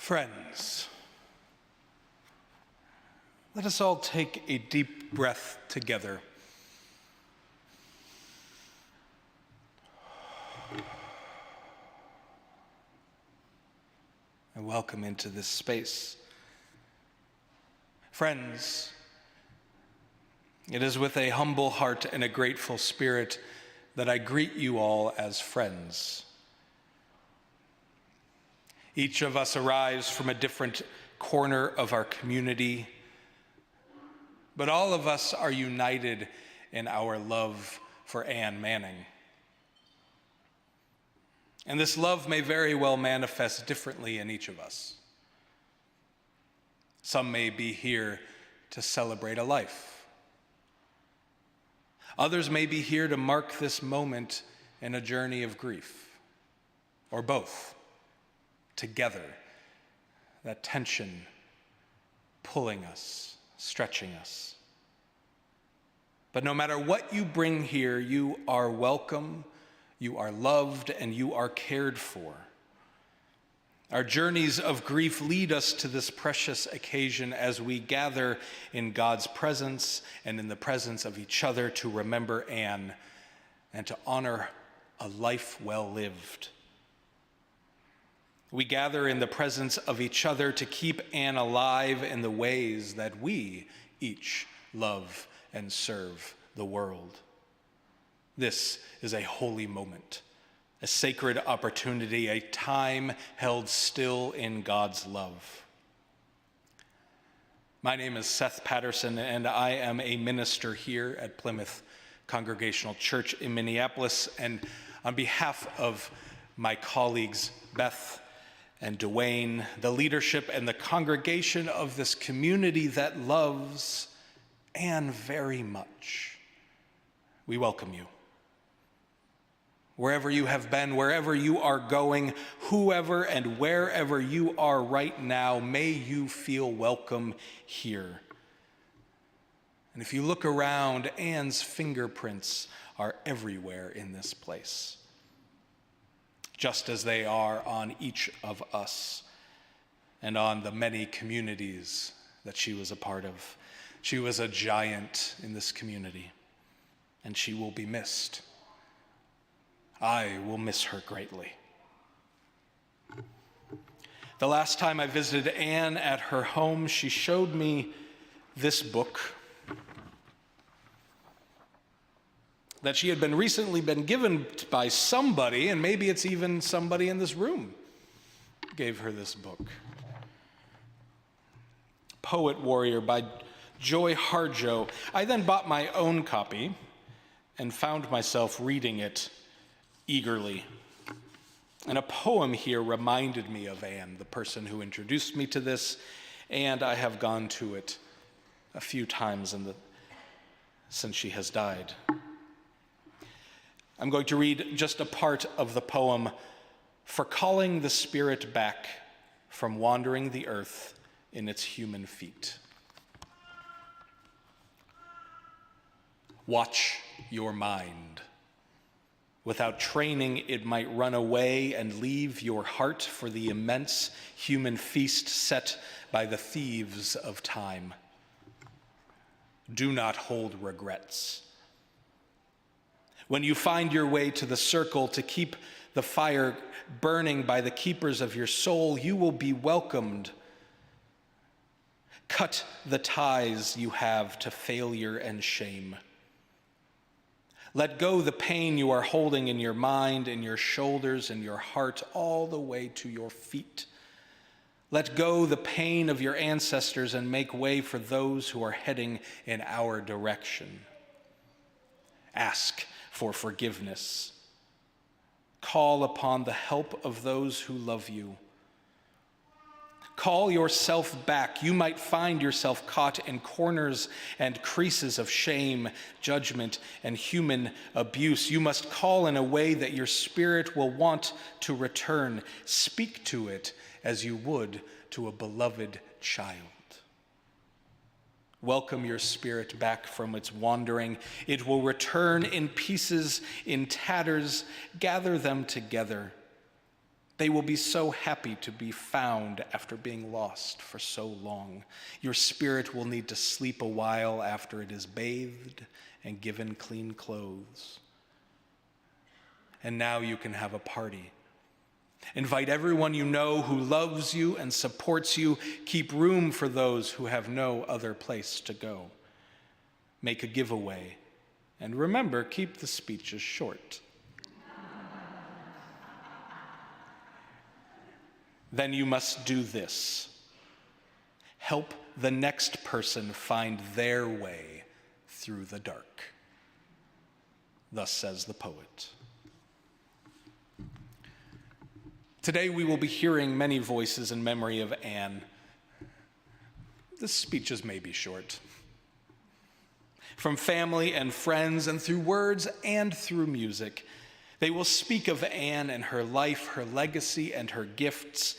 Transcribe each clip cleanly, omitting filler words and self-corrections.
Friends, let us all take a deep breath together. And welcome into this space. Friends, it is with a humble heart and a grateful spirit that I greet you all as friends. Each of us arrives from a different corner of our community, but all of us are united in our love for Anne Manning. And this love may very well manifest differently in each of us. Some may be here to celebrate a life. Others may be here to mark this moment in a journey of grief, or both. Together, that tension pulling us, stretching us. But no matter what you bring here, you are welcome, you are loved, and you are cared for. Our journeys of grief lead us to this precious occasion as we gather in God's presence and in the presence of each other to remember Anne and to honor a life well lived. We gather in the presence of each other to keep Anne alive in the ways that we each love and serve the world. This is a holy moment, a sacred opportunity, a time held still in God's love. My name is Seth Patterson, and I am a minister here at Plymouth Congregational Church in Minneapolis. And on behalf of my colleagues, Beth and Dwayne, the leadership and the congregation of this community that loves Anne very much, we welcome you. Wherever you have been, wherever you are going, whoever and wherever you are right now, may you feel welcome here. And if you look around, Anne's fingerprints are everywhere in this place, just as they are on each of us and on the many communities that she was a part of. She was a giant in this community, and she will be missed. I will miss her greatly. The last time I visited Anne at her home, she showed me this book that she had recently been given by somebody, and maybe it's even somebody in this room gave her this book. Poet Warrior by Joy Harjo. I then bought my own copy and found myself reading it eagerly. And a poem here reminded me of Anne, the person who introduced me to this, and I have gone to it a few times since she has died. I'm going to read just a part of the poem, "For calling the spirit back from wandering the earth in its human feet." Watch your mind. Without training, it might run away and leave your heart for the immense human feast set by the thieves of time. Do not hold regrets. When you find your way to the circle to keep the fire burning by the keepers of your soul, you will be welcomed. Cut the ties you have to failure and shame. Let go the pain you are holding in your mind, in your shoulders, in your heart, all the way to your feet. Let go the pain of your ancestors and make way for those who are heading in our direction. Ask for forgiveness. Call upon the help of those who love you. Call yourself back. You might find yourself caught in corners and creases of shame, judgment, and human abuse. You must call in a way that your spirit will want to return. Speak to it as you would to a beloved child. Welcome your spirit back from its wandering. It will return in pieces, in tatters. Gather them together. They will be so happy to be found after being lost for so long. Your spirit will need to sleep a while after it is bathed and given clean clothes. And now you can have a party. Invite everyone you know who loves you and supports you. Keep room for those who have no other place to go. Make a giveaway. And remember, keep the speeches short. Then you must do this. Help the next person find their way through the dark. Thus says the poet. Today we will be hearing many voices in memory of Anne. The speeches may be short. From family and friends, and through words and through music, they will speak of Anne and her life, her legacy, and her gifts,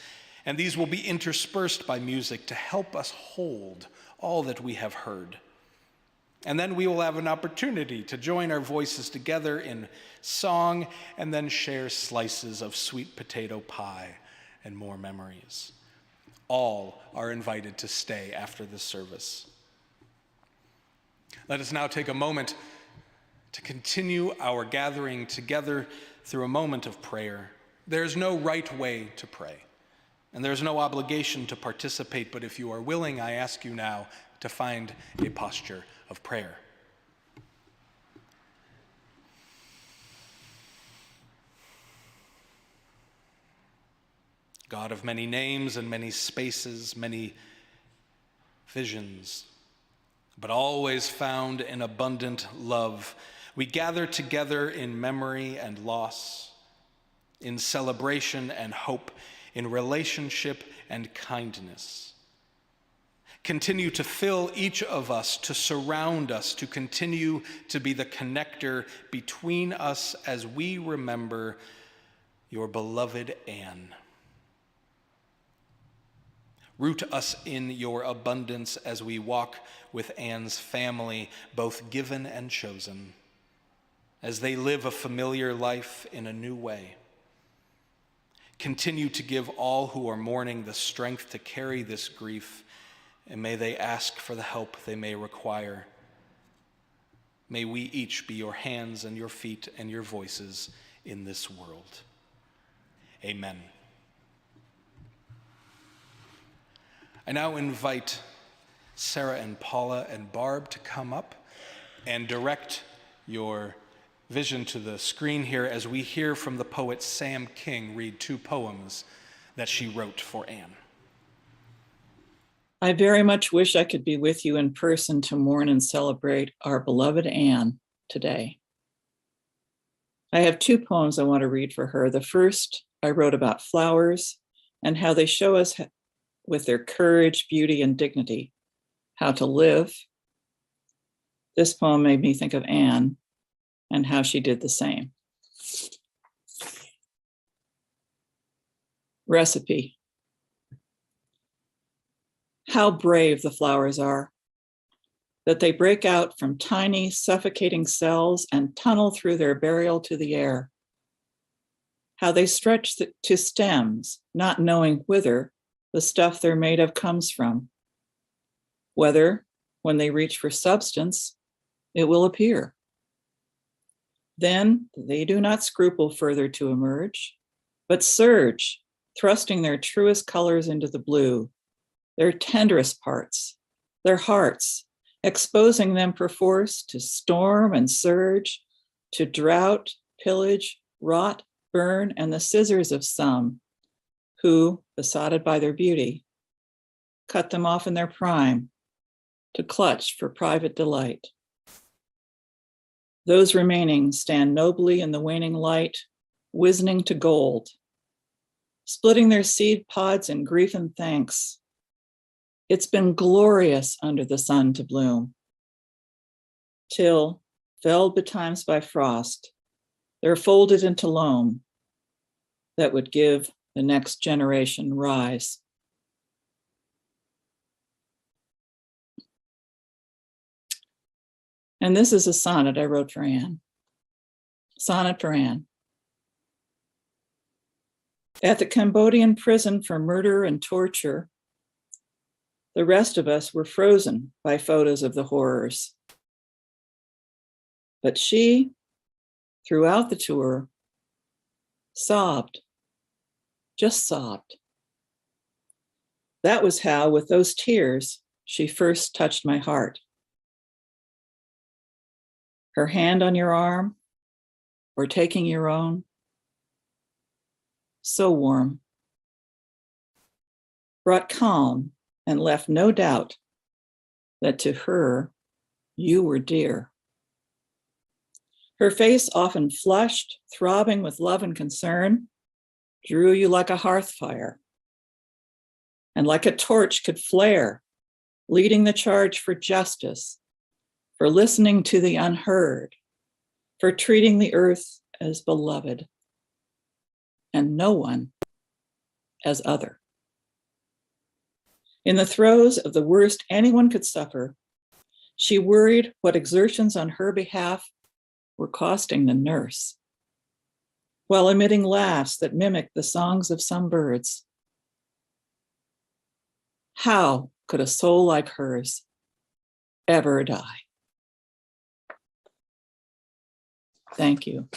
and these will be interspersed by music to help us hold all that we have heard. And then we will have an opportunity to join our voices together in song and then share slices of sweet potato pie and more memories. All are invited to stay after the service. Let us now take a moment to continue our gathering together through a moment of prayer. There is no right way to pray, and there is no obligation to participate, but if you are willing, I ask you now to find a posture of prayer. God of many names and many spaces, many visions, but always found in abundant love, we gather together in memory and loss, in celebration and hope, in relationship and kindness. Continue to fill each of us, to surround us, to continue to be the connector between us as we remember your beloved Anne. Root us in your abundance as we walk with Anne's family, both given and chosen, as they live a familiar life in a new way. Continue to give all who are mourning the strength to carry this grief, and may they ask for the help they may require. May we each be your hands and your feet and your voices in this world. Amen. I now invite Sarah and Paula and Barb to come up and direct your vision to the screen here as we hear from the poet Sam King read 2 poems that she wrote for Anne. I very much wish I could be with you in person to mourn and celebrate our beloved Anne today. I have 2 poems I want to read for her. The first I wrote about flowers and how they show us with their courage, beauty, and dignity how to live. This poem made me think of Anne and how she did the same. Recipe. How brave the flowers are, that they break out from tiny, suffocating cells and tunnel through their burial to the air. How they stretch to stems, not knowing whither the stuff they're made of comes from. Whether, when they reach for substance, it will appear. Then they do not scruple further to emerge, but surge, thrusting their truest colors into the blue, their tenderest parts, their hearts, exposing them perforce to storm and surge, to drought, pillage, rot, burn, and the scissors of some who, besotted by their beauty, cut them off in their prime to clutch for private delight. Those remaining stand nobly in the waning light, wizening to gold, splitting their seed pods in grief and thanks. It's been glorious under the sun to bloom, till, felled betimes by frost, they're folded into loam that would give the next generation rise. And this is a sonnet I wrote for Anne. Sonnet for Anne. At the Cambodian prison for murder and torture, the rest of us were frozen by photos of the horrors. But she, throughout the tour, sobbed, just sobbed. That was how, with those tears, she first touched my heart. Her hand on your arm, or taking your own, so warm, brought calm and left no doubt that to her, you were dear. Her face, often flushed, throbbing with love and concern, drew you like a hearth fire, and like a torch could flare, leading the charge for justice, for listening to the unheard, for treating the earth as beloved, and no one as other. In the throes of the worst anyone could suffer, she worried what exertions on her behalf were costing the nurse, while emitting laughs that mimicked the songs of some birds. How could a soul like hers ever die? Thank you.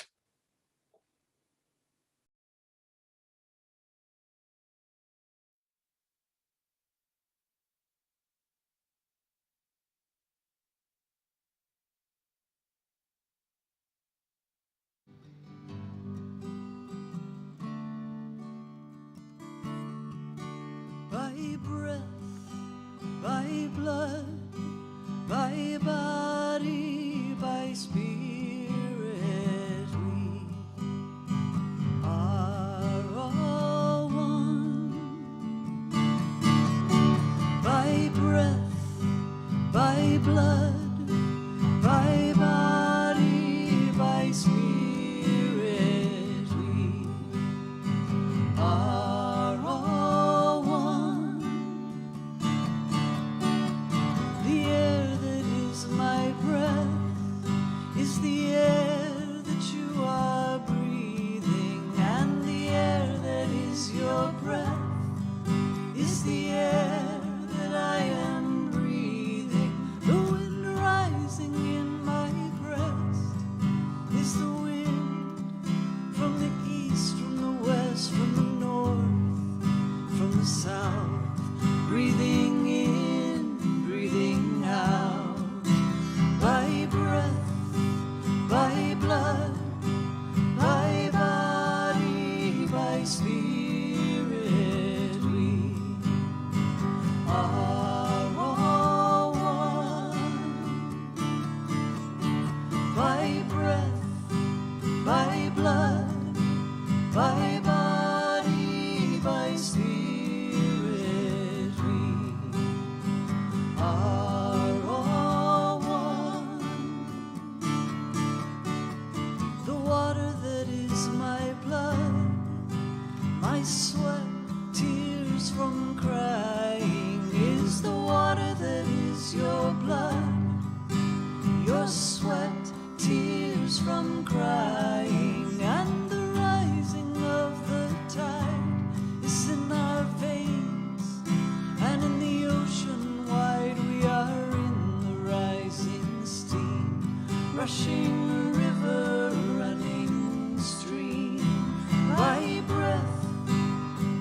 By breath, by blood, by body, by spirit, we are all one. By breath, by blood, by body, by spirit, we are all one. The air that is my breath is the air that you are breathing, and the air that is your breath is the air that I am breathing. The wind rising in my breast is the wind from the east, from the west, from the north, from the south, breathing in, breathing out. By breath, by blood, by body, by spirit, we are all one. By breath, by blood, by body, by spirit, we are all one. The water that is my blood, my sweat, tears from crying, is the water that is your blood, your sweat, tears from crying, and the rising of the tide is in our veins, and in the ocean wide we are in the rising steam, rushing river, running stream. By breath,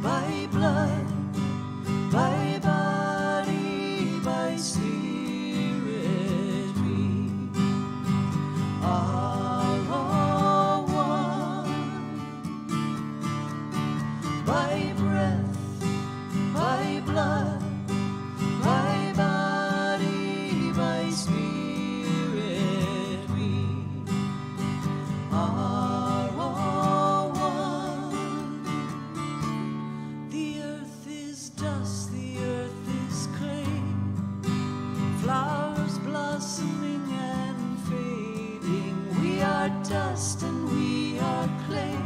by blood, by body, by spirit, we are all one. By breath, by blood, by body, by spirit, we are all one. The earth is dust, the earth is clay, flowers blossoming and fading. We are dust and we are clay,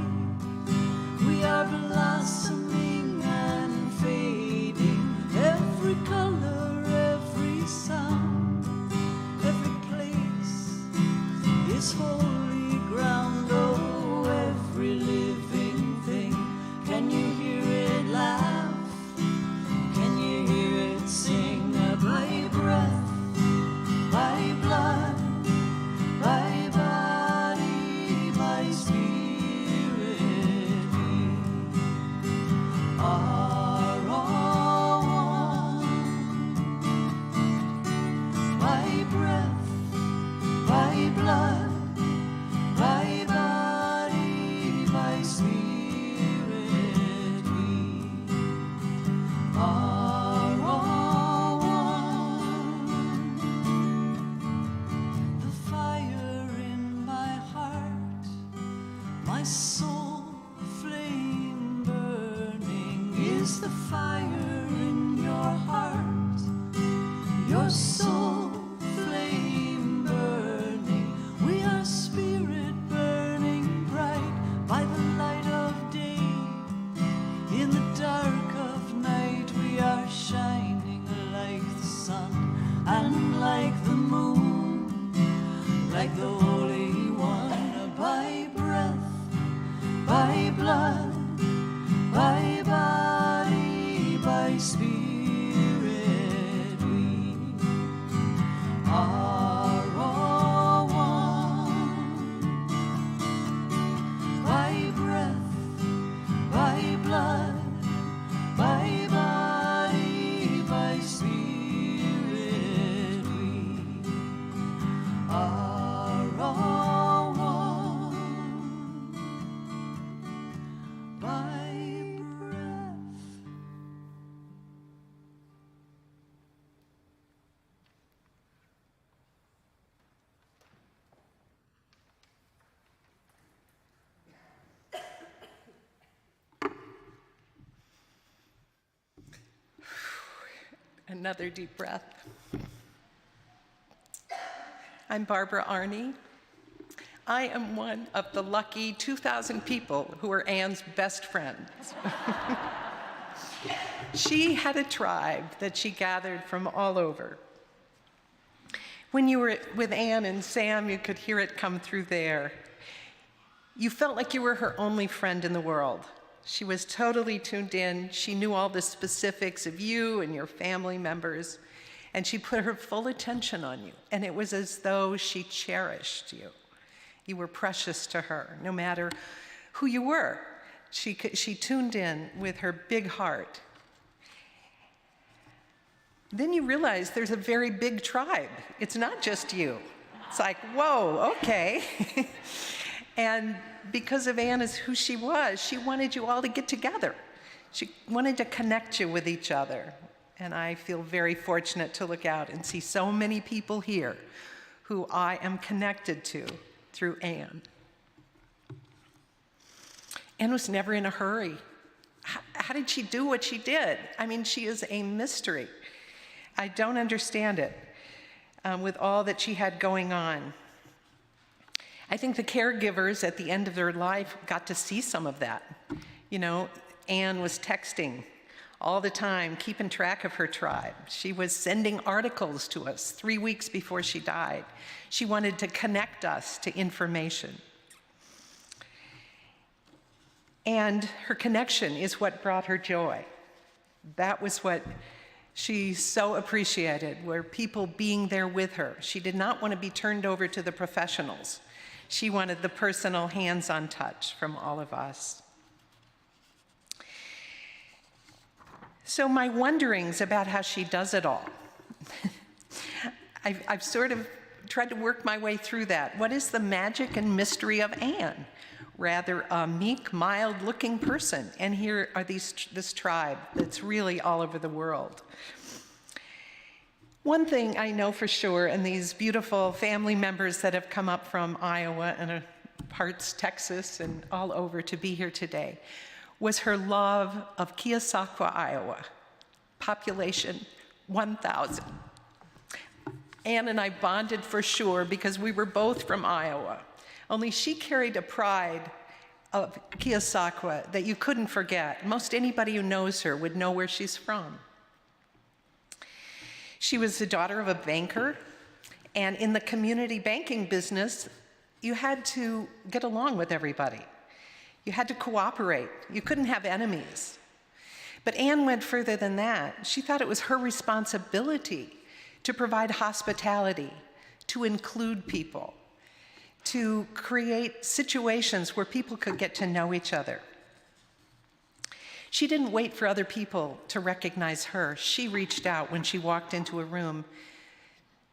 we are blossoming and fading. Every color, every sound, every place is holy ground. Oh, every living thing, can you soul flame burning? Is the fire in your heart? Your soul flame burning? We are spirit burning bright by the light of day. In the dark of night we are shining like the sun and like the moon, like the Holy One, by breath, by blood, by body, by spirit. We are all one. By breath, by blood, by body, by spirit. We are all one. By breath. Another deep breath. I'm Barbara Arney. I am one of the lucky 2,000 people who are Anne's best friends. She had a tribe that she gathered from all over. When you were with Anne and Sam, you could hear it come through there. You felt like you were her only friend in the world. She was totally tuned in. She knew all the specifics of you and your family members, and she put her full attention on you. And it was as though she cherished you. You were precious to her, no matter who you were. She tuned in with her big heart. Then you realize there's a very big tribe. It's not just you. It's like, whoa, okay. And because of Anne as who she was, she wanted you all to get together. She wanted to connect you with each other. And I feel very fortunate to look out and see so many people here who I am connected to through Anne. Anne was never in a hurry. How did she do what she did? I mean, she is a mystery. I don't understand it with all that she had going on. I think the caregivers at the end of their life got to see some of that. You know, Anne was texting all the time, keeping track of her tribe. She was sending articles to us 3 weeks before she died. She wanted to connect us to information. And her connection is what brought her joy. That was what she so appreciated, were people being there with her. She did not want to be turned over to the professionals. She wanted the personal hands-on touch from all of us. So my wonderings about how she does it all. I've sort of tried to work my way through that. What is the magic and mystery of Anne? Rather a meek, mild-looking person. And here are this tribe that's really all over the world. One thing I know for sure, and these beautiful family members that have come up from Iowa and parts Texas and all over to be here today, was her love of Keosauqua, Iowa. Population 1,000. Anne and I bonded for sure because we were both from Iowa. Only she carried a pride of Keosauqua that you couldn't forget. Most anybody who knows her would know where she's from. She was the daughter of a banker, and in the community banking business, you had to get along with everybody. You had to cooperate. You couldn't have enemies. But Anne went further than that. She thought it was her responsibility to provide hospitality, to include people, to create situations where people could get to know each other. She didn't wait for other people to recognize her. She reached out when she walked into a room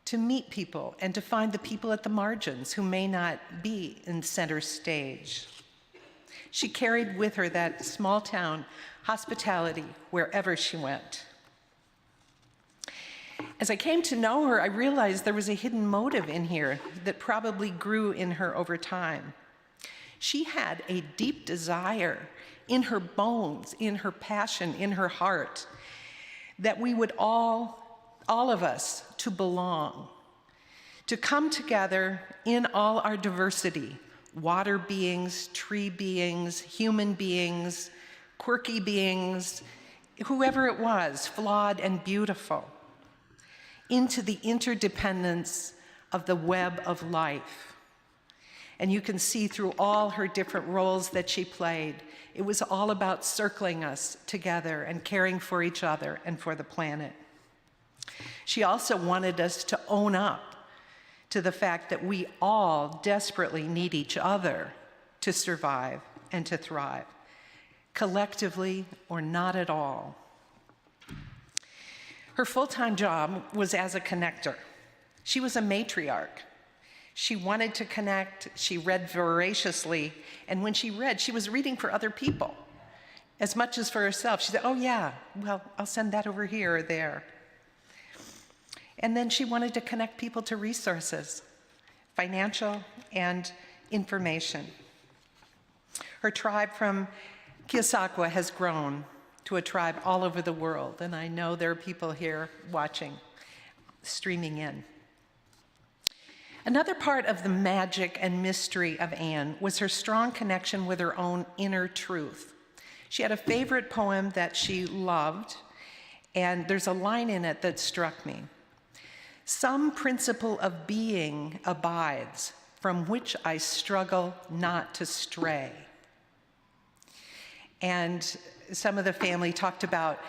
to meet people and to find the people at the margins who may not be in center stage. She carried with her that small town hospitality wherever she went. As I came to know her, I realized there was a hidden motive in here that probably grew in her over time. She had a deep desire in her bones, in her passion, in her heart, that we would all of us, to belong, to come together in all our diversity, water beings, tree beings, human beings, quirky beings, whoever it was, flawed and beautiful, into the interdependence of the web of life. And you can see through all her different roles that she played, it was all about circling us together and caring for each other and for the planet. She also wanted us to own up to the fact that we all desperately need each other to survive and to thrive, collectively or not at all. Her full-time job was as a connector. She was a matriarch. She wanted to connect, she read voraciously, and when she read, she was reading for other people as much as for herself. She said, oh yeah, well, I'll send that over here or there. And then she wanted to connect people to resources, financial and information. Her tribe from Keosauqua has grown to a tribe all over the world, and I know there are people here watching, streaming in. Another part of the magic and mystery of Anne was her strong connection with her own inner truth. She had a favorite poem that she loved, and there's a line in it that struck me. Some principle of being abides, from which I struggle not to stray. And some of the family talked about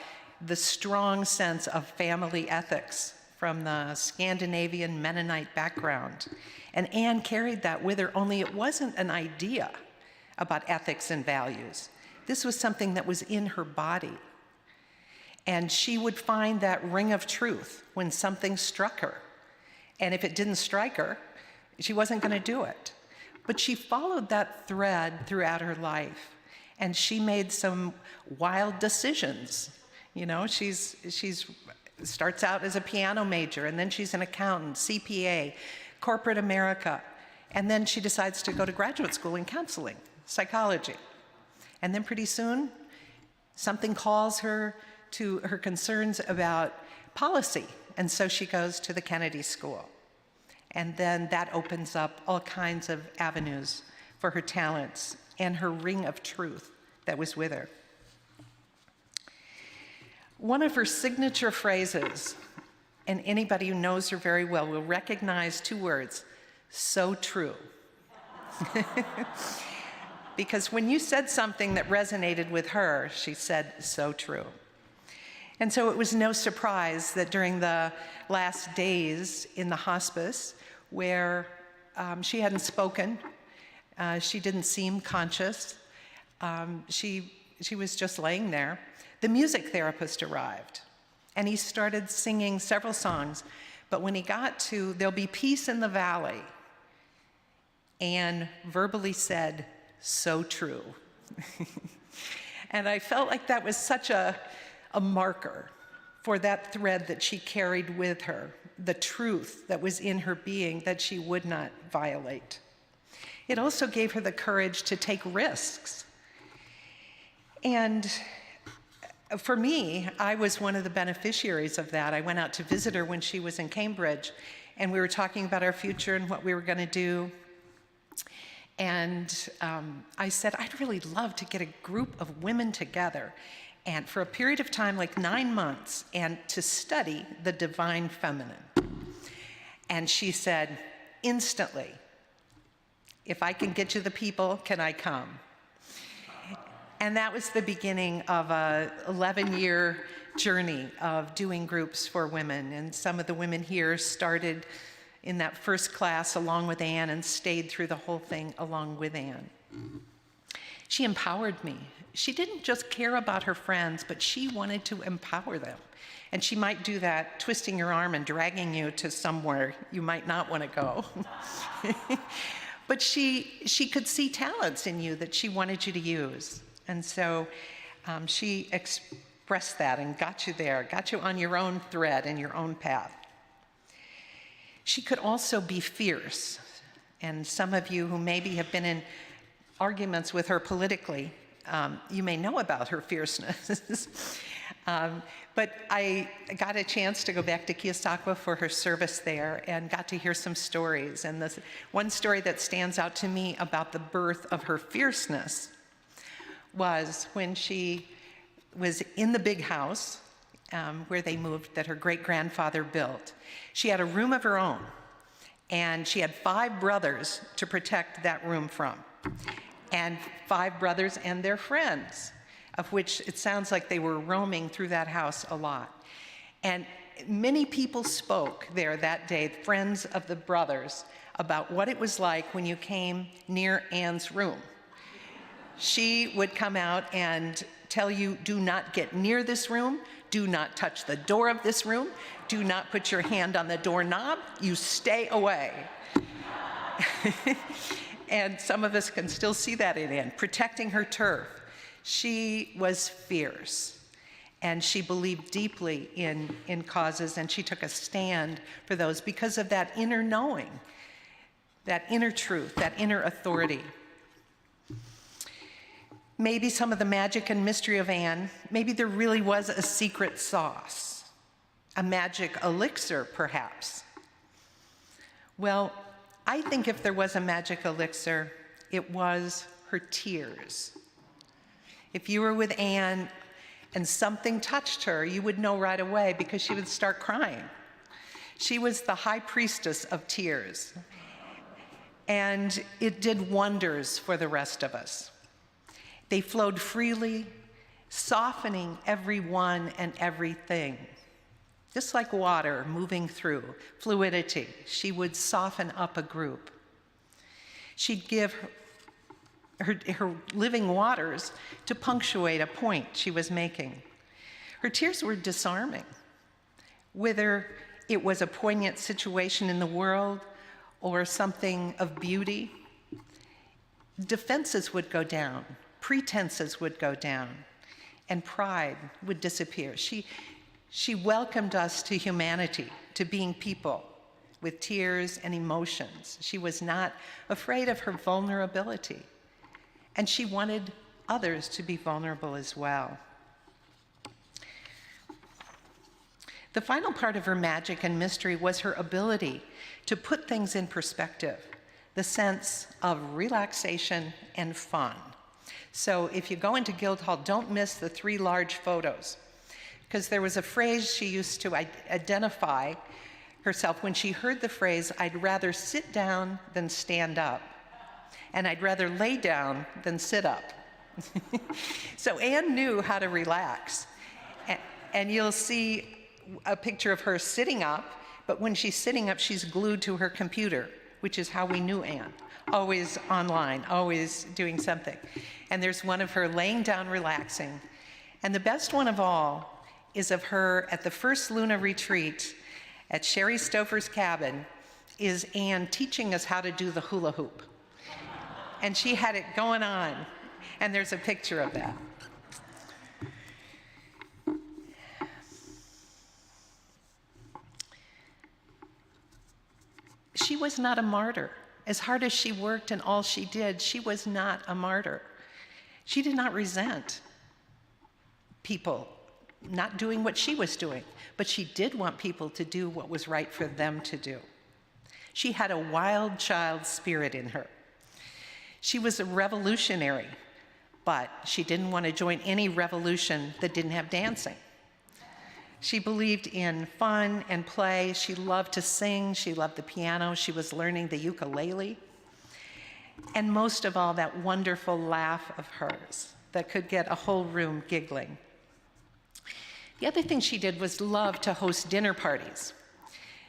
the strong sense of family ethics from the Scandinavian Mennonite background. And Anne carried that with her, only it wasn't an idea about ethics and values. This was something that was in her body. And she would find that ring of truth when something struck her. And if it didn't strike her, she wasn't going to do it. But she followed that thread throughout her life. And she made some wild decisions. You know, she's starts out as a piano major, and then she's an accountant, CPA, corporate America. And then she decides to go to graduate school in counseling, psychology. And then pretty soon, something calls her to her concerns about policy. And so she goes to the Kennedy School. And then that opens up all kinds of avenues for her talents and her ring of truth that was with her. One of her signature phrases, and anybody who knows her very well will recognize two words, so true. Because when you said something that resonated with her, she said, so true. And so it was no surprise that during the last days in the hospice, where she hadn't spoken, she didn't seem conscious, she was just laying there, the music therapist arrived, and he started singing several songs. But when he got to "There'll Be Peace in the Valley," Anne verbally said, so true. And I felt like that was such a marker for that thread that she carried with her, the truth that was in her being that she would not violate. It also gave her the courage to take risks. And for me, I was one of the beneficiaries of that. I went out to visit her when she was in Cambridge, and we were talking about our future and what we were going to do. And I said, I'd really love to get a group of women together and for a period of time, like 9 months, and to study the divine feminine. And she said, instantly, if I can get you the people, can I come? And that was the beginning of a 11-year journey of doing groups for women. And some of the women here started in that first class along with Anne and stayed through the whole thing along with Anne. She empowered me. She didn't just care about her friends, but she wanted to empower them. And she might do that twisting your arm and dragging you to somewhere you might not want to go. But she could see talents in you that she wanted you to use. And so she expressed that and got you there, got you on your own thread and your own path. She could also be fierce. And some of you who maybe have been in arguments with her politically. You may know about her fierceness. But I got a chance to go back to Keosauqua for her service there and got to hear some stories. And the one story that stands out to me about the birth of her fierceness was when she was in the big house where they moved that her great-grandfather built. She had a room of her own, and she had 5 brothers to protect that room from, and 5 brothers and their friends, of which it sounds like they were roaming through that house a lot. And many people spoke there that day, friends of the brothers, about what it was like when you came near Anne's room. She would come out and tell you, do not get near this room, do not touch the door of this room, do not put your hand on the doorknob, you stay away. And some of us can still see that in Anne, protecting her turf. She was fierce, and she believed deeply in causes, and she took a stand for those because of that inner knowing, that inner truth, that inner authority. Maybe some of the magic and mystery of Anne, maybe there really was a secret sauce, a magic elixir, perhaps. Well, I think if there was a magic elixir, it was her tears. If you were with Anne and something touched her, you would know right away because she would start crying. She was the high priestess of tears, and it did wonders for the rest of us. They flowed freely, softening everyone and everything. Just like water moving through, fluidity, she would soften up a group. She'd give her living waters to punctuate a point she was making. Her tears were disarming. Whether it was a poignant situation in the world or something of beauty, defenses would go down, pretenses would go down, and pride would disappear. She welcomed us to humanity, to being people with tears and emotions. She was not afraid of her vulnerability, and she wanted others to be vulnerable as well. The final part of her magic and mystery was her ability to put things in perspective, the sense of relaxation and fun. So if you go into Guildhall, don't miss the 3 large photos, because there was a phrase she used to identify herself when she heard the phrase, "I'd rather sit down than stand up, and I'd rather lay down than sit up." So Anne knew how to relax. And you'll see a picture of her sitting up, but when she's sitting up, she's glued to her computer, which is how we knew Anne. Always online, always doing something. And there's one of her laying down, relaxing. And the best one of all is of her at the first Luna retreat at Sherry Stouffer's cabin, is Anne teaching us how to do the hula hoop. And she had it going on. And there's a picture of that. She was not a martyr. As hard as she worked and all she did, she was not a martyr. She did not resent people not doing what she was doing, but she did want people to do what was right for them to do. She had a wild child spirit in her. She was a revolutionary, but she didn't want to join any revolution that didn't have dancing. She believed in fun and play. She loved to sing. She loved the piano. She was learning the ukulele. And most of all, that wonderful laugh of hers that could get a whole room giggling. The other thing she did was love to host dinner parties.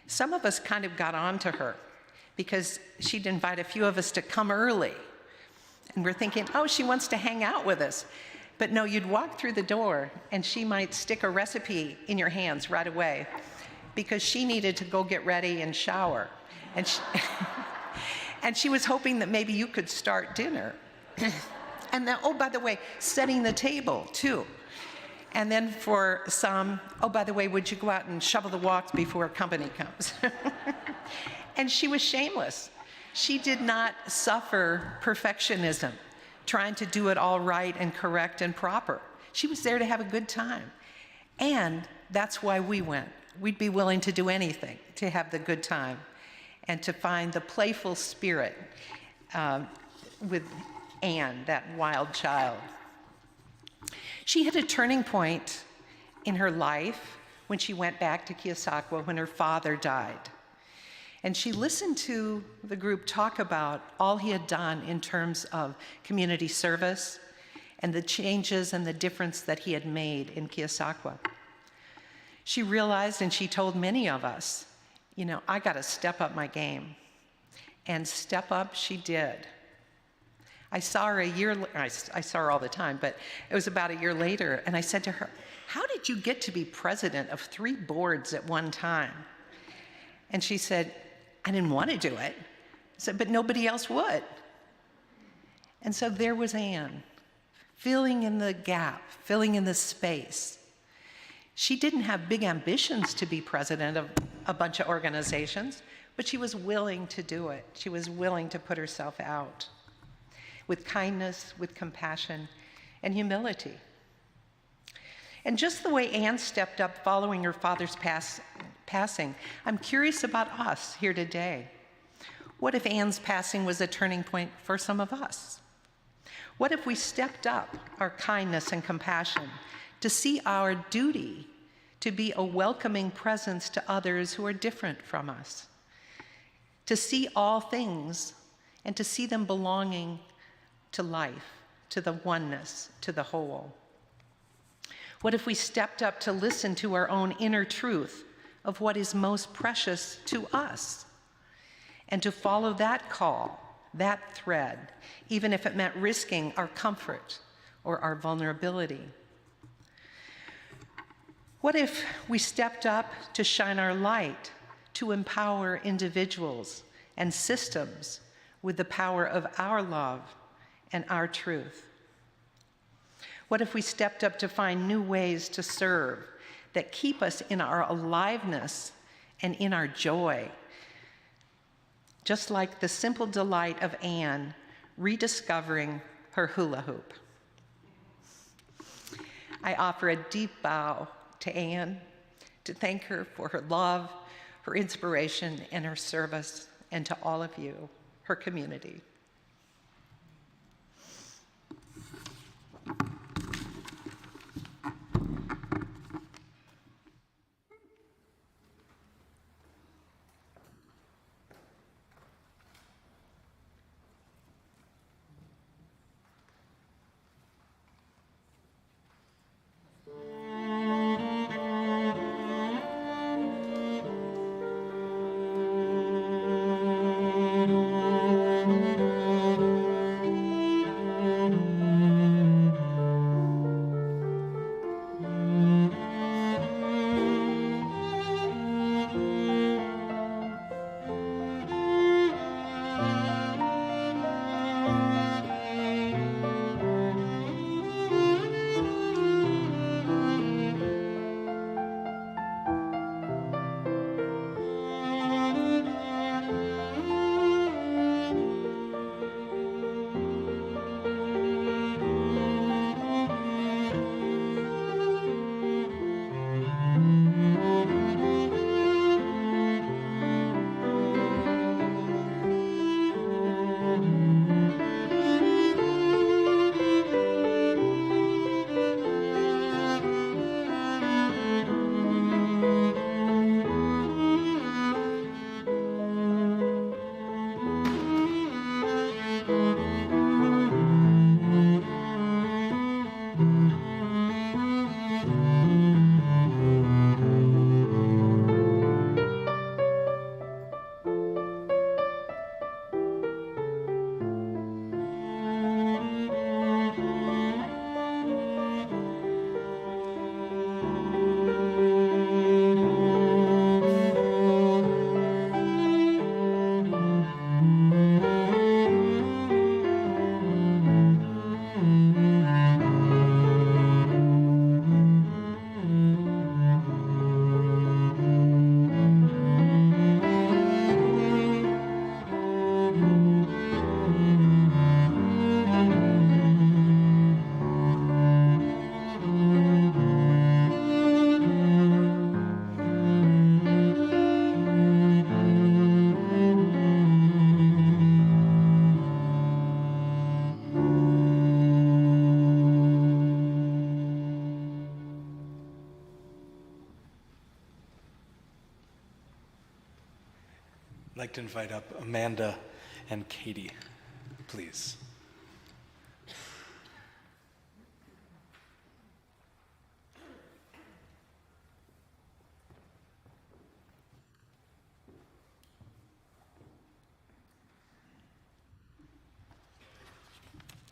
Some of us kind of got on to her because she'd invite a few of us to come early. And we're thinking, oh, she wants to hang out with us. But no, you'd walk through the door and she might stick a recipe in your hands right away because she needed to go get ready and shower. And she was hoping that maybe you could start dinner. And then, oh, by the way, setting the table too. And then for some, oh, by the way, would you go out and shovel the walks before company comes? And she was shameless. She did not suffer perfectionism. trying to do it all right and correct and proper. She was there to have a good time. And that's why we went. We'd be willing to do anything to have the good time and to find the playful spirit with Anne, that wild child. She hit a turning point in her life when she went back to Keosauqua when her father died. And she listened to the group talk about all he had done in terms of community service and the changes and the difference that he had made in Keosauqua. She realized, and she told many of us, you know, I got to step up my game. And step up she did. I saw her I saw her all the time, but it was about a year later, and I said to her, how did you get to be president of 3 boards at one time? And she said, I didn't want to do it. I said, but nobody else would. And so there was Anne, filling in the gap, filling in the space. She didn't have big ambitions to be president of a bunch of organizations, but she was willing to do it. She was willing to put herself out with kindness, with compassion, and humility. And just the way Anne stepped up following her father's passing, I'm curious about us here today. What if Anne's passing was a turning point for some of us? What if we stepped up our kindness and compassion to see our duty to be a welcoming presence to others who are different from us, to see all things and to see them belonging to life, to the oneness, to the whole? What if we stepped up to listen to our own inner truth of what is most precious to us and to follow that call, that thread, even if it meant risking our comfort or our vulnerability? What if we stepped up to shine our light, to empower individuals and systems with the power of our love and our truth? What if we stepped up to find new ways to serve that keep us in our aliveness and in our joy? Just like the simple delight of Anne rediscovering her hula hoop. I offer a deep bow to Anne to thank her for her love, her inspiration, and her service, and to all of you, her community. like to invite up Amanda and Katie, please.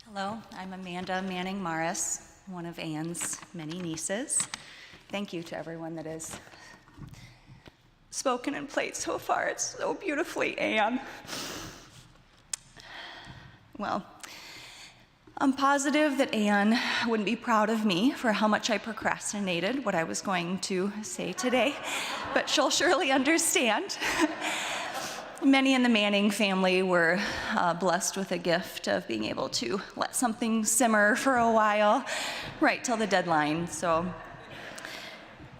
Hello, I'm Amanda Manning Morris, one of Anne's many nieces. Thank you to everyone that has spoken and played so far. It's so beautifully, Anne. Well, I'm positive that Anne wouldn't be proud of me for how much I procrastinated what I was going to say today, but she'll surely understand. Many in the Manning family were blessed with a gift of being able to let something simmer for a while, right till the deadline.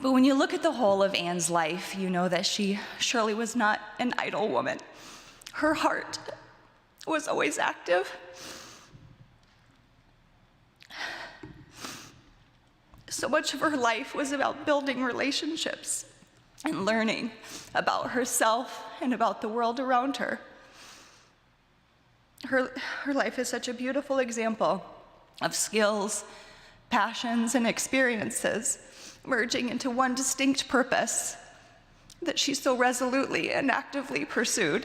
But when you look at the whole of Anne's life, you know that she surely was not an idle woman. Her heart was always active. So much of her life was about building relationships and learning about herself and about the world around her. Her life is such a beautiful example of skills, passions, and experiences merging into one distinct purpose that she so resolutely and actively pursued.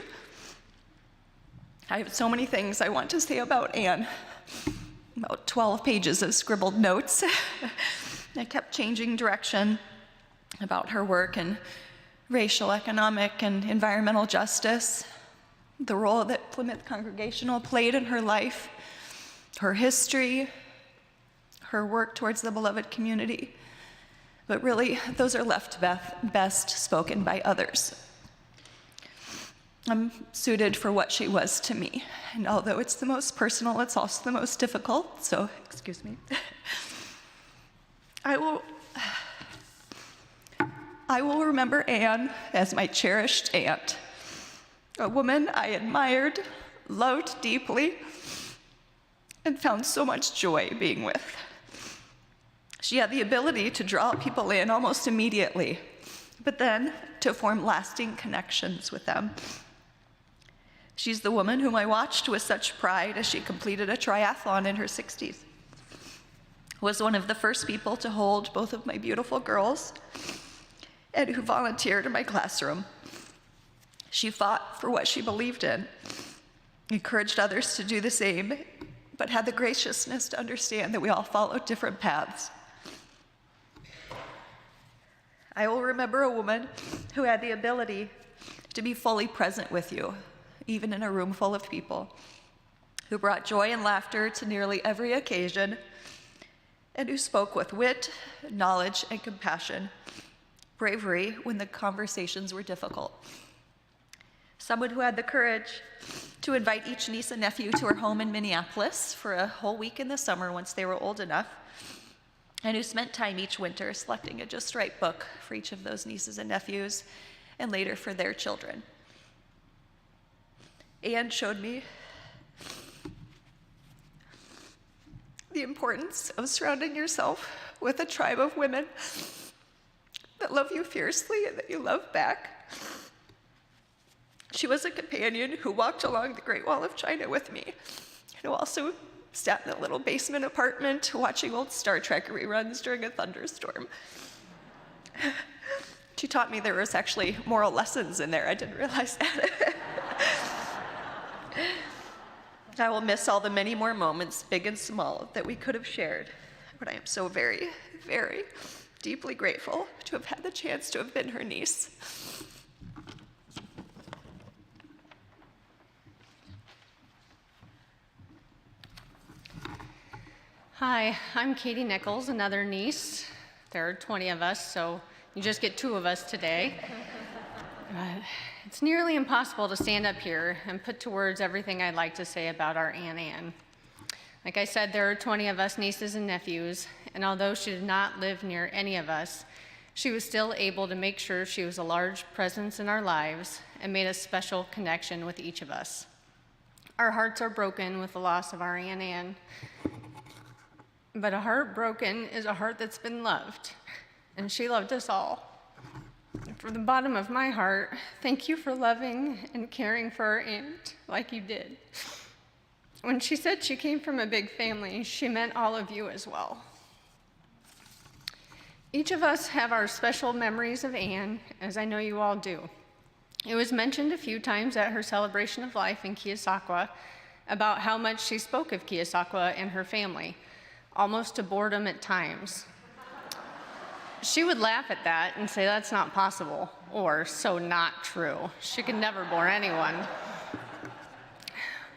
I have so many things I want to say about Anne, about 12 pages of scribbled notes. I kept changing direction about her work in racial, economic, and environmental justice, the role that Plymouth Congregational played in her life, her history, her work towards the beloved community. But really, those are left best spoken by others. I'm suited for what she was to me, and although it's the most personal, it's also the most difficult, so excuse me. I will remember Anne as my cherished aunt, a woman I admired, loved deeply, and found so much joy being with. She had the ability to draw people in almost immediately, but then to form lasting connections with them. She's the woman whom I watched with such pride as she completed a triathlon in her 60s. Was one of the first people to hold both of my beautiful girls, and who volunteered in my classroom. She fought for what she believed in, encouraged others to do the same, but had the graciousness to understand that we all follow different paths. I will remember a woman who had the ability to be fully present with you, even in a room full of people, who brought joy and laughter to nearly every occasion, and who spoke with wit, knowledge, and compassion, bravery when the conversations were difficult. Someone who had the courage to invite each niece and nephew to her home in Minneapolis for a whole week in the summer once they were old enough, and who spent time each winter selecting a just right book for each of those nieces and nephews, and later for their children. Anne showed me the importance of surrounding yourself with a tribe of women that love you fiercely and that you love back. She was a companion who walked along the Great Wall of China with me, and who also sat in a little basement apartment watching old Star Trek reruns during a thunderstorm. She taught me there was actually moral lessons in there. I didn't realize that. I will miss all the many more moments, big and small, that we could have shared, but I am so very, very deeply grateful to have had the chance to have been her niece. Hi, I'm Katie Nichols, another niece. There are 20 of us, so you just get 2 of us today. It's nearly impossible to stand up here and put to words everything I'd like to say about our Aunt Anne. Like I said, there are 20 of us nieces and nephews, and although she did not live near any of us, she was still able to make sure she was a large presence in our lives and made a special connection with each of us. Our hearts are broken with the loss of our Aunt Anne, but a heart broken is a heart that's been loved, and she loved us all. From the bottom of my heart, thank you for loving and caring for our aunt like you did. When she said she came from a big family, she meant all of you as well. Each of us have our special memories of Anne, as I know you all do. It was mentioned a few times at her celebration of life in Keosauqua about how much she spoke of Keosauqua and her family, almost to boredom at times. She would laugh at that and say that's not possible, or so not true. She could never bore anyone.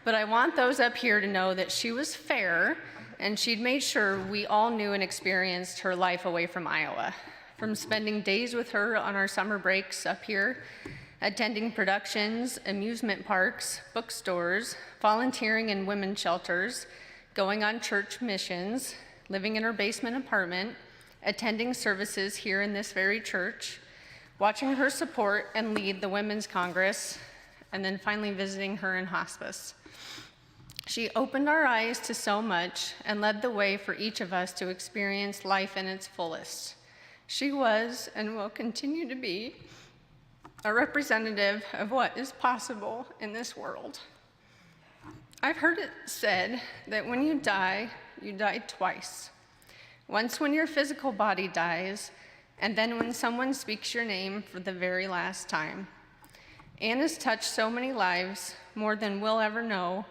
But I want those up here to know that she was fair, and she'd made sure we all knew and experienced her life away from Iowa. From spending days with her on our summer breaks up here, attending productions, amusement parks, bookstores, volunteering in women's shelters, going on church missions, living in her basement apartment, attending services here in this very church, watching her support and lead the Women's Congress, and then finally visiting her in hospice. She opened our eyes to so much and led the way for each of us to experience life in its fullest. She was and will continue to be a representative of what is possible in this world. I've heard it said that when you die twice. Once when your physical body dies, and then when someone speaks your name for the very last time. Anne has touched so many lives, more than we'll ever know,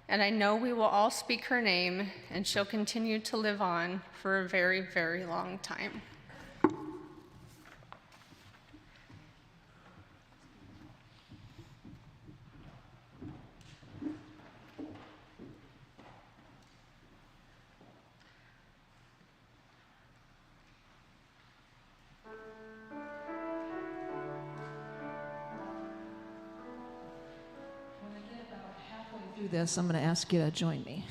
and I know we will all speak her name, and she'll continue to live on for a very, very long time. Through this, I'm going to ask you to join me.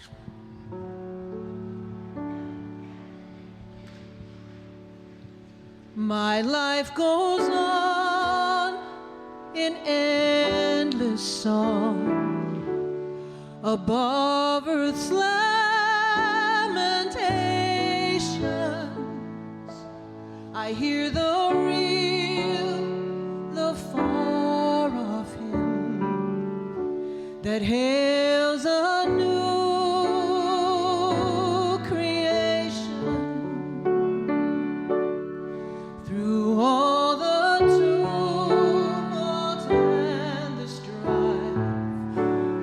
My life goes on in endless song above earth's lamentations. I hear the real, the far off hymn that hails a new creation. Through all the tumult and the strife,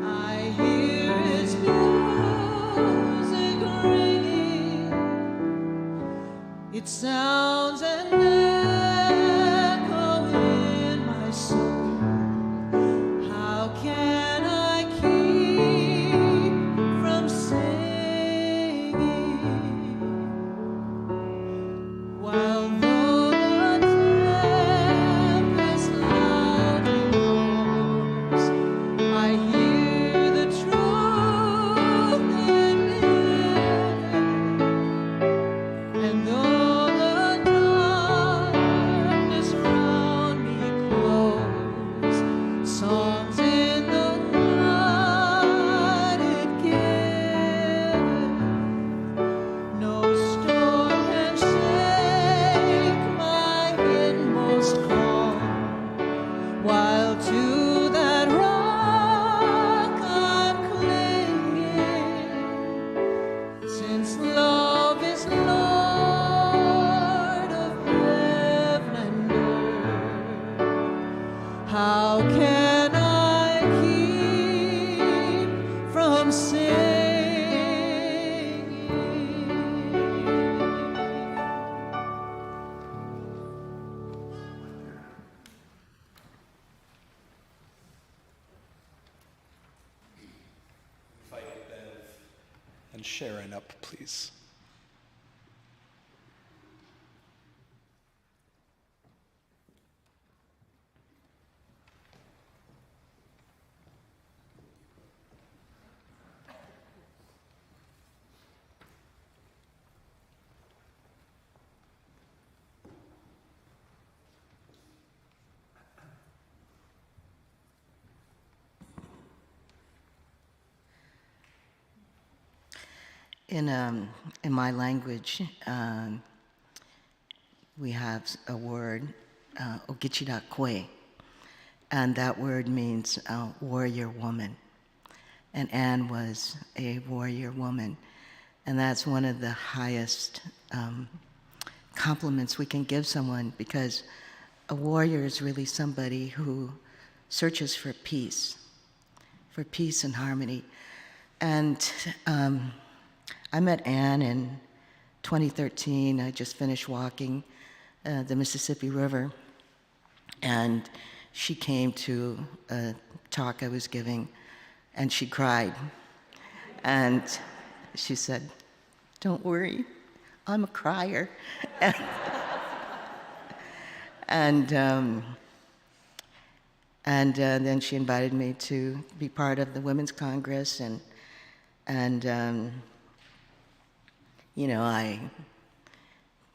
I hear its music ringing. It sounds and echo in my soul. How can I keep from singing while the tempest loudly roars? I hear the truth in living, and though the darkness round me close, songs in the night it giveth. No storm can shake my inmost calm, while to that rock I'm clinging, since love is Lord of heaven and earth. How can I keep from singing? Invite Bev and Sharon up, please. In my language, we have a word Ogichidakwe, and that word means warrior woman. And Anne was a warrior woman, and that's one of the highest compliments we can give someone, because a warrior is really somebody who searches for peace and harmony. And I met Anne in 2013. I just finished walking the Mississippi River, and she came to a talk I was giving, and she cried. And she said, "Don't worry, I'm a crier." And then she invited me to be part of the Women's Congress, and you know, I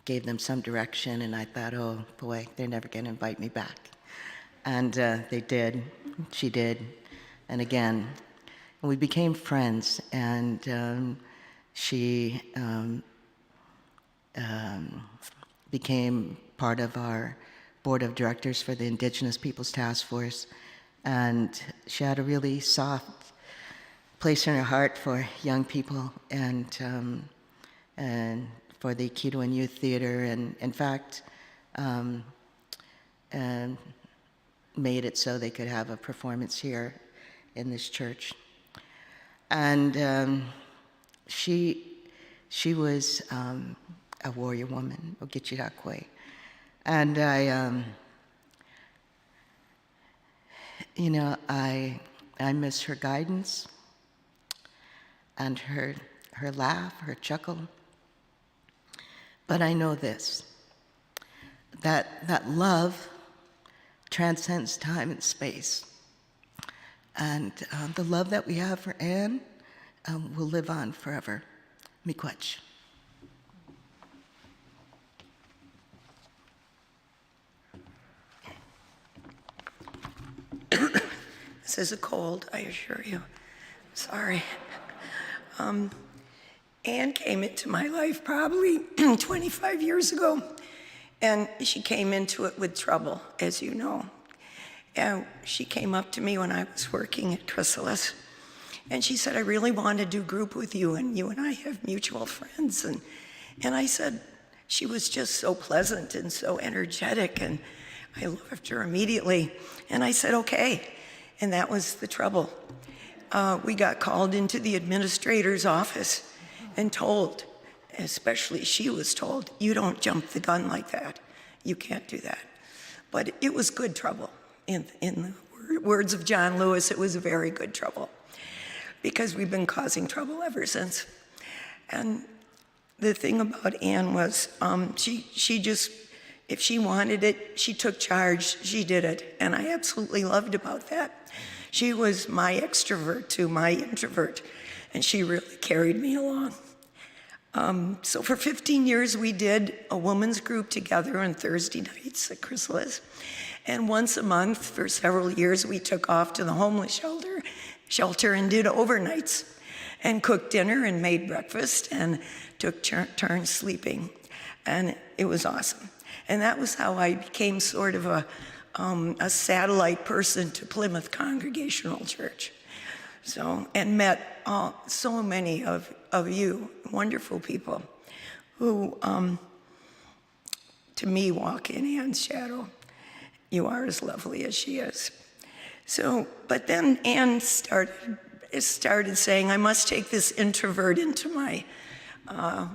gave them some direction, and I thought, oh boy, they're never going to invite me back. And they did. She did. And again, we became friends, and she became part of our board of directors for the Indigenous Peoples Task Force, and she had a really soft place in her heart for young people and for the Kituan Youth Theater, and in fact made it so they could have a performance here in this church. And she was a warrior woman, Ogichidakwe. And I miss her guidance and her laugh, her chuckle. But I know this, that love transcends time and space. And the love that we have for Anne will live on forever. Miigwech. This is a cold, I assure you. Sorry. Anne came into my life probably 25 years ago, and she came into it with trouble, as you know. And she came up to me when I was working at Chrysalis, and she said, "I really want to do group with you, and you and I have mutual friends." And I said, she was just so pleasant and so energetic, and I loved her immediately. And I said, okay. And that was the trouble. We got called into the administrator's office and told, especially she was told, "You don't jump the gun like that. You can't do that." But it was good trouble. In the words of John Lewis, it was very good trouble, because we've been causing trouble ever since. And the thing about Anne was, she just, if she wanted it, she took charge, she did it, and I absolutely loved about that. She was my extrovert to my introvert, and she really carried me along. So for 15 years, we did a women's group together on Thursday nights at Chrysalis. And once a month for several years, we took off to the homeless shelter and did overnights and cooked dinner and made breakfast and took turns sleeping. And it was awesome. And that was how I became sort of a satellite person to Plymouth Congregational Church. So, and met so many of you, wonderful people, who, to me, walk in Anne's shadow. You are as lovely as she is. So, but then Anne started saying, "I must take this introvert into my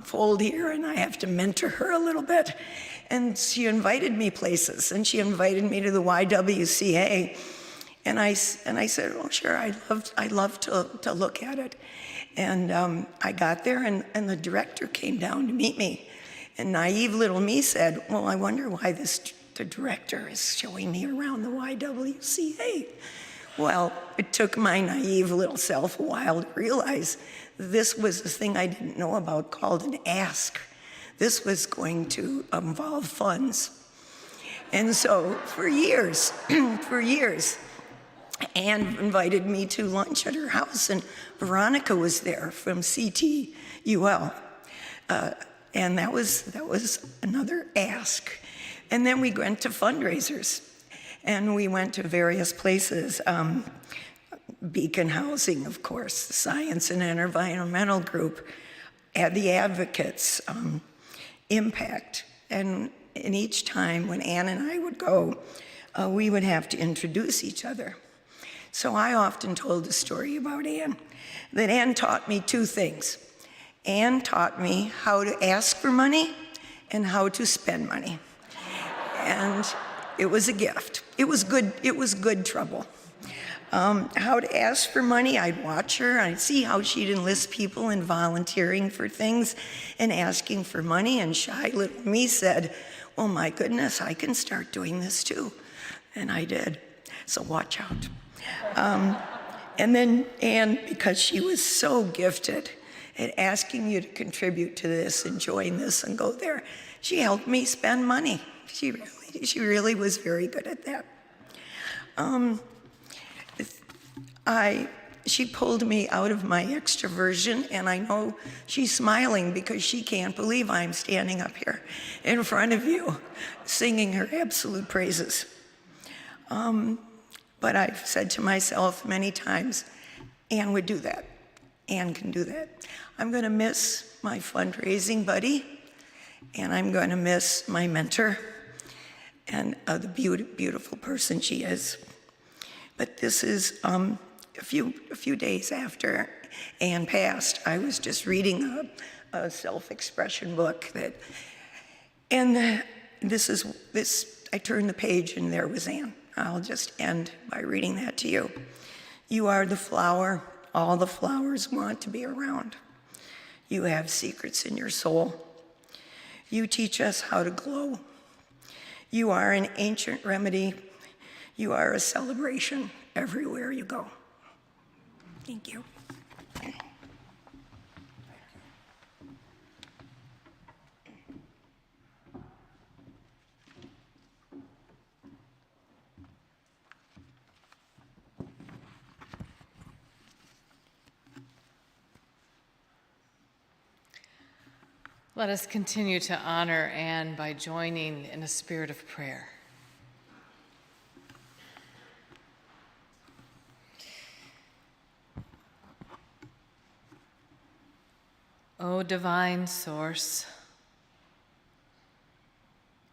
fold here, and I have to mentor her a little bit." And she invited me places, and she invited me to the YWCA. And I said, "Oh, sure, I'd love to look at it." And I got there, and the director came down to meet me. And naive little me said, "Well, I wonder why the director is showing me around the YWCA." Well, it took my naive little self a while to realize this was a thing I didn't know about called an ask. This was going to involve funds. And so for years, Anne invited me to lunch at her house, and Veronica was there from CTUL. And that was another ask. And then we went to fundraisers, and we went to various places. Beacon Housing, of course, the Science and Environmental Group, the Advocates, Impact. And each time when Ann and I would go, we would have to introduce each other. So I often told the story about Ann, that Ann taught me two things. Ann taught me how to ask for money and how to spend money. And it was a gift. It was good trouble. How to ask for money, I'd watch her, I'd see how she'd enlist people in volunteering for things and asking for money, and shy little me said, oh my goodness, I can start doing this too. And I did, so watch out. And then Ann, because she was so gifted at asking you to contribute to this and join this and go there, she helped me spend money. She really was very good at that. She pulled me out of my extroversion, and I know she's smiling because she can't believe I'm standing up here in front of you singing her absolute praises. But I've said to myself many times, Ann would do that. Ann can do that. I'm going to miss my fundraising buddy, and I'm going to miss my mentor and the beautiful person she is. But this is a few days after Ann passed. I was just reading a self-expression book I turned the page and there was Ann. I'll just end by reading that to you. You are the flower all the flowers want to be around. You have secrets in your soul. You teach us how to glow. You are an ancient remedy. You are a celebration everywhere you go. Thank you. Let us continue to honor Ann by joining in a spirit of prayer. O divine source,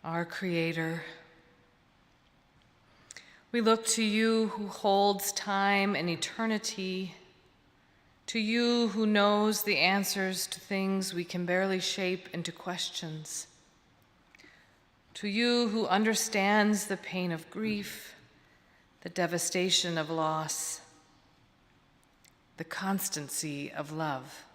our Creator, we look to you who holds time and eternity, to you who knows the answers to things we can barely shape into questions, to you who understands the pain of grief, the devastation of loss, the constancy of love.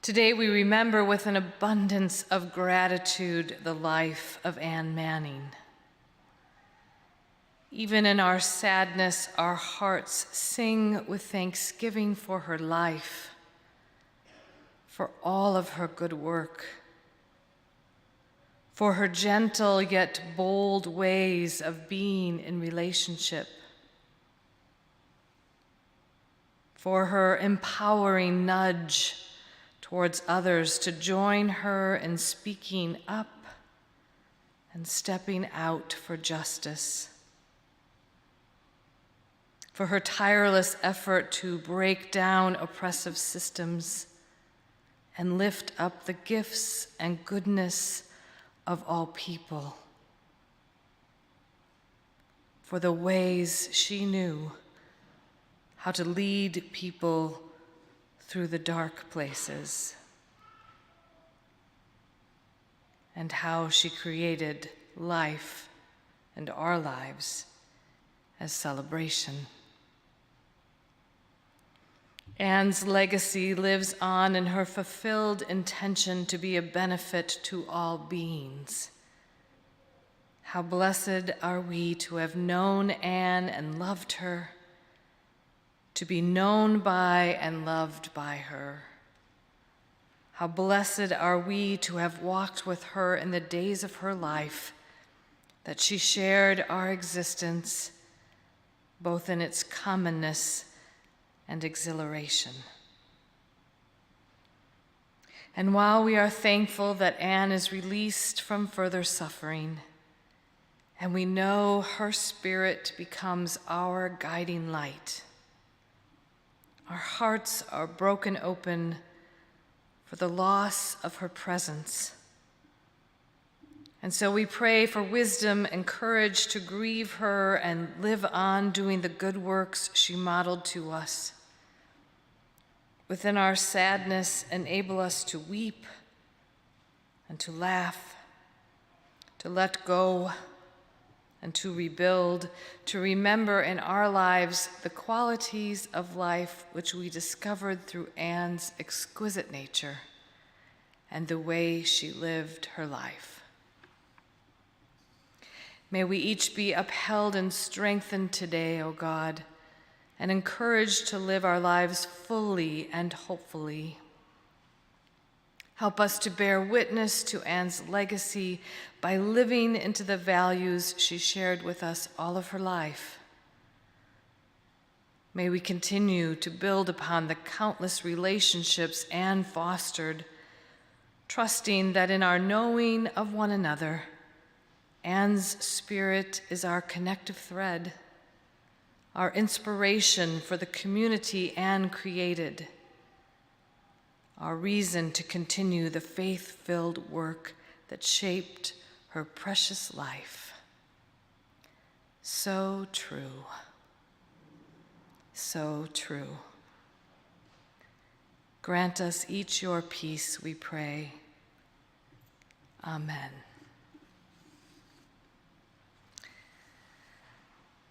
Today we remember with an abundance of gratitude the life of Ann Manning. Even in our sadness, our hearts sing with thanksgiving for her life, for all of her good work, for her gentle yet bold ways of being in relationship, for her empowering nudge towards others to join her in speaking up and stepping out for justice, for her tireless effort to break down oppressive systems and lift up the gifts and goodness of all people, for the ways she knew how to lead people through the dark places, and how she created life and our lives as celebration. Ann's legacy lives on in her fulfilled intention to be a benefit to all beings. How blessed are we to have known Ann and loved her, to be known by and loved by her. How blessed are we to have walked with her in the days of her life, that she shared our existence, both in its commonness and exhilaration. And while we are thankful that Anne is released from further suffering, and we know her spirit becomes our guiding light, our hearts are broken open for the loss of her presence. And so we pray for wisdom and courage to grieve her and live on doing the good works she modeled to us. Within our sadness, enable us to weep and to laugh, to let go and to rebuild, to remember in our lives the qualities of life which we discovered through Anne's exquisite nature and the way she lived her life. May we each be upheld and strengthened today, O God, and encouraged to live our lives fully and hopefully. Help us to bear witness to Anne's legacy by living into the values she shared with us all of her life. May we continue to build upon the countless relationships Anne fostered, trusting that in our knowing of one another, Anne's spirit is our connective thread, our inspiration for the community Anne created, our reason to continue the faith-filled work that shaped her precious life. So true. So true. Grant us each your peace, we pray. Amen.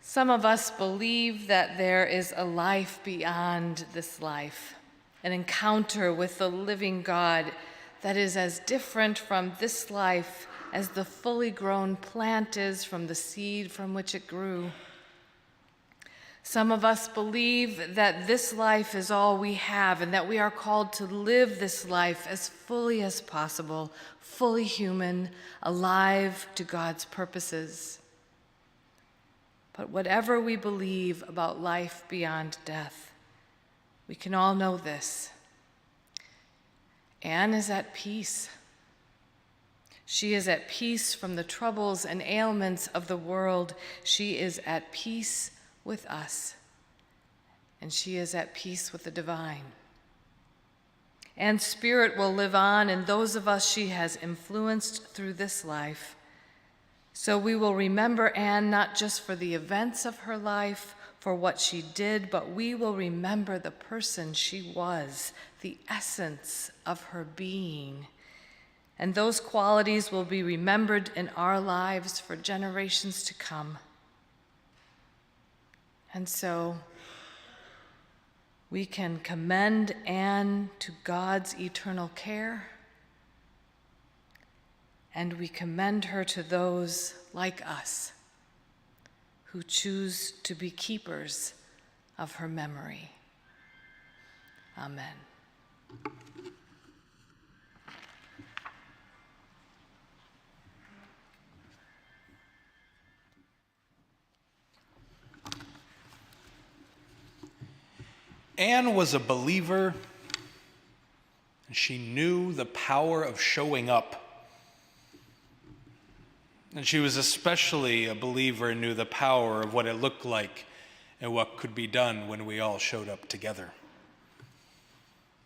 Some of us believe that there is a life beyond this life, an encounter with the living God that is as different from this life as the fully grown plant is from the seed from which it grew. Some of us believe that this life is all we have and that we are called to live this life as fully as possible, fully human, alive to God's purposes. But whatever we believe about life beyond death, we can all know this. Anne is at peace. She is at peace from the troubles and ailments of the world. She is at peace with us, and she is at peace with the divine. Anne's spirit will live on in those of us she has influenced through this life. So we will remember Anne not just for the events of her life, for what she did, but we will remember the person she was, the essence of her being. And those qualities will be remembered in our lives for generations to come. And so we can commend Anne to God's eternal care, and we commend her to those like us who choose to be keepers of her memory. Amen. Anne was a believer, and she knew the power of showing up. And she was especially a believer and knew the power of what it looked like and what could be done when we all showed up together.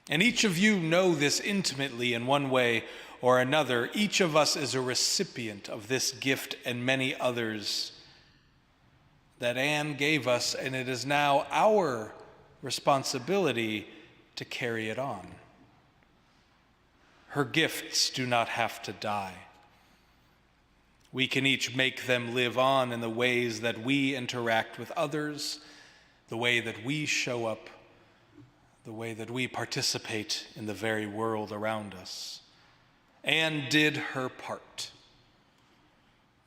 And each of you know this intimately in one way or another. Each of us is a recipient of this gift and many others that Anne gave us, and it is now our responsibility to carry it on. Her gifts do not have to die. We can each make them live on in the ways that we interact with others, the way that we show up, the way that we participate in the very world around us. Anne did her part,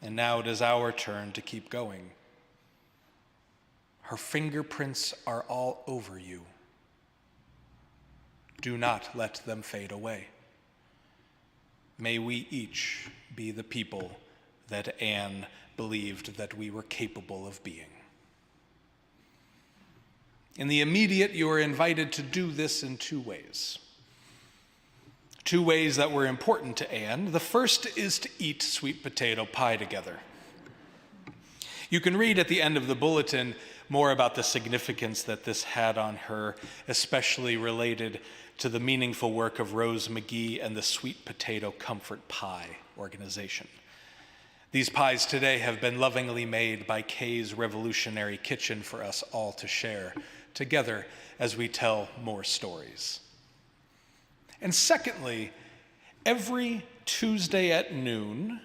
and now it is our turn to keep going. Her fingerprints are all over you. Do not let them fade away. May we each be the people that Anne believed that we were capable of being. In the immediate, you are invited to do this in two ways. Two ways that were important to Anne. The first is to eat sweet potato pie together. You can read at the end of the bulletin more about the significance that this had on her, especially related to the meaningful work of Rose McGee and the Sweet Potato Comfort Pie organization. These pies today have been lovingly made by Kay's Revolutionary Kitchen for us all to share together as we tell more stories. And secondly, every Tuesday at noon,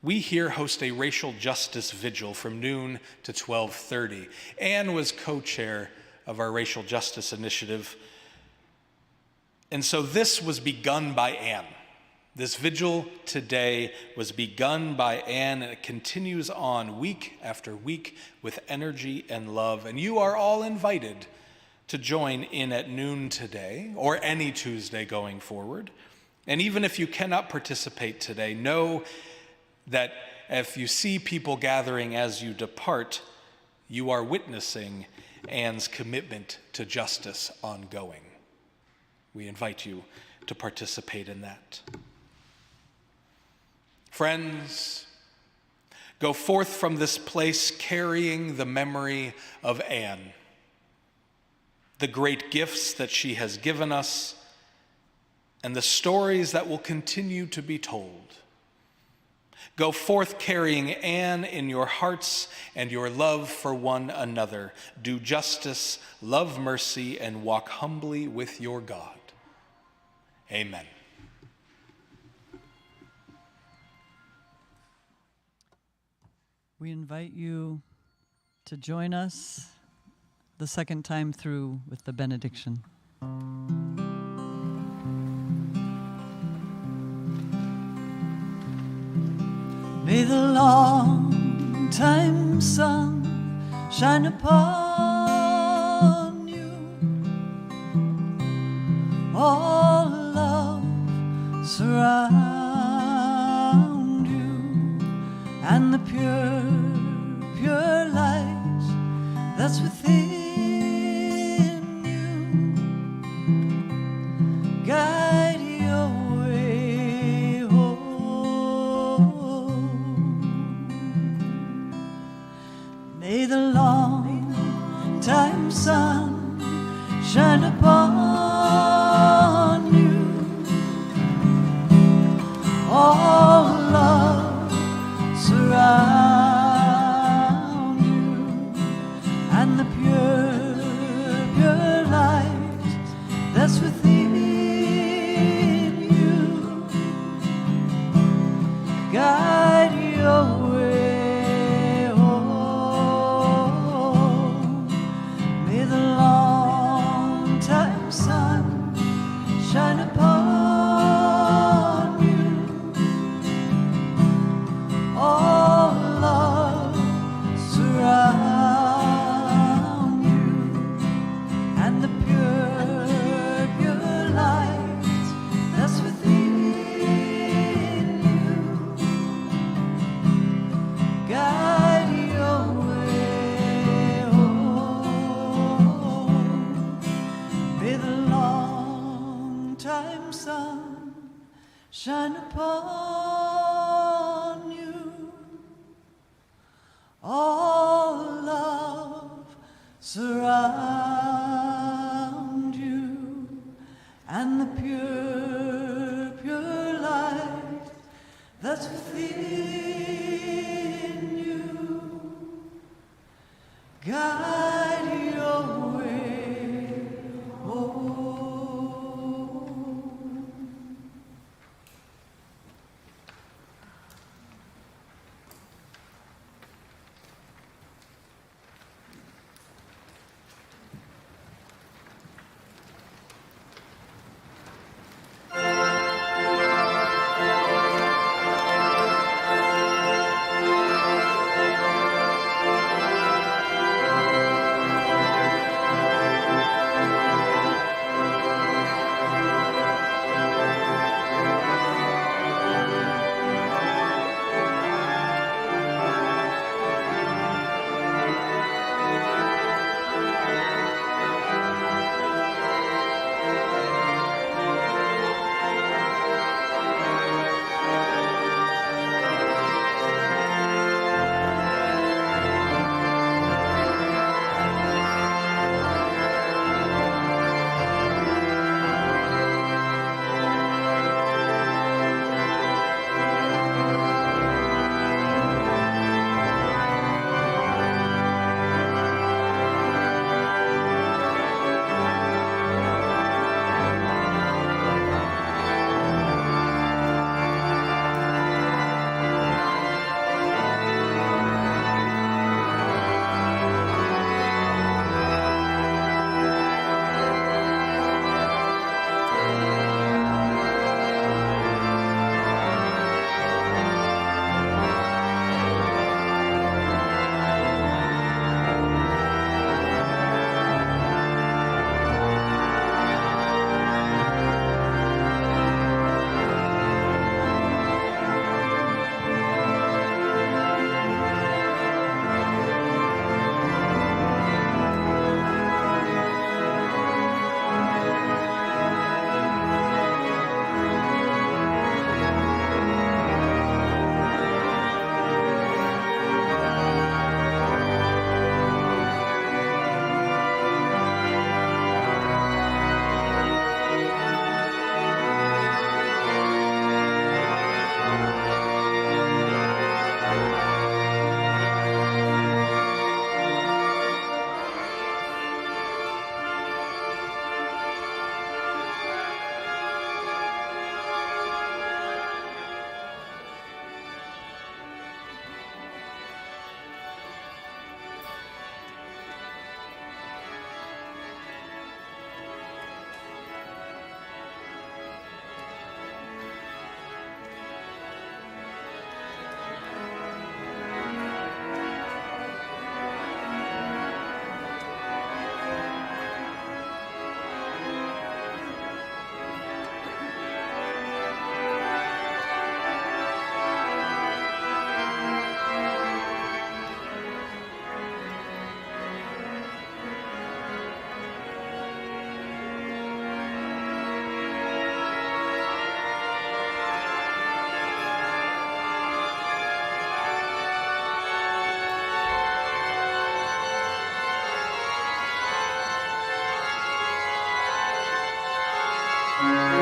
we here host a racial justice vigil from noon to 12:30. Anne was co-chair of our racial justice initiative. And so this was begun by Anne. This vigil today was begun by Anne, and it continues on week after week with energy and love. And you are all invited to join in at noon today, or any Tuesday going forward. And even if you cannot participate today, know that if you see people gathering as you depart, you are witnessing Anne's commitment to justice ongoing. We invite you to participate in that. Friends, go forth from this place carrying the memory of Anne, the great gifts that she has given us, and the stories that will continue to be told. Go forth carrying Anne in your hearts and your love for one another. Do justice, love mercy, and walk humbly with your God. Amen. We invite you to join us the second time through with the benediction. May the long time sun shine upon you. All love surround you, and the pure light that's within you guide your way home. May the long time sun shine upon you. All love surround you, and the pure light that's within you guide your way home. May the long time sun shine upon you. All love surround you, and the pure light that's within you guide your way home. May the long time sun shine upon you. All love surround you, and the pure light that's within you guide your way home. Thank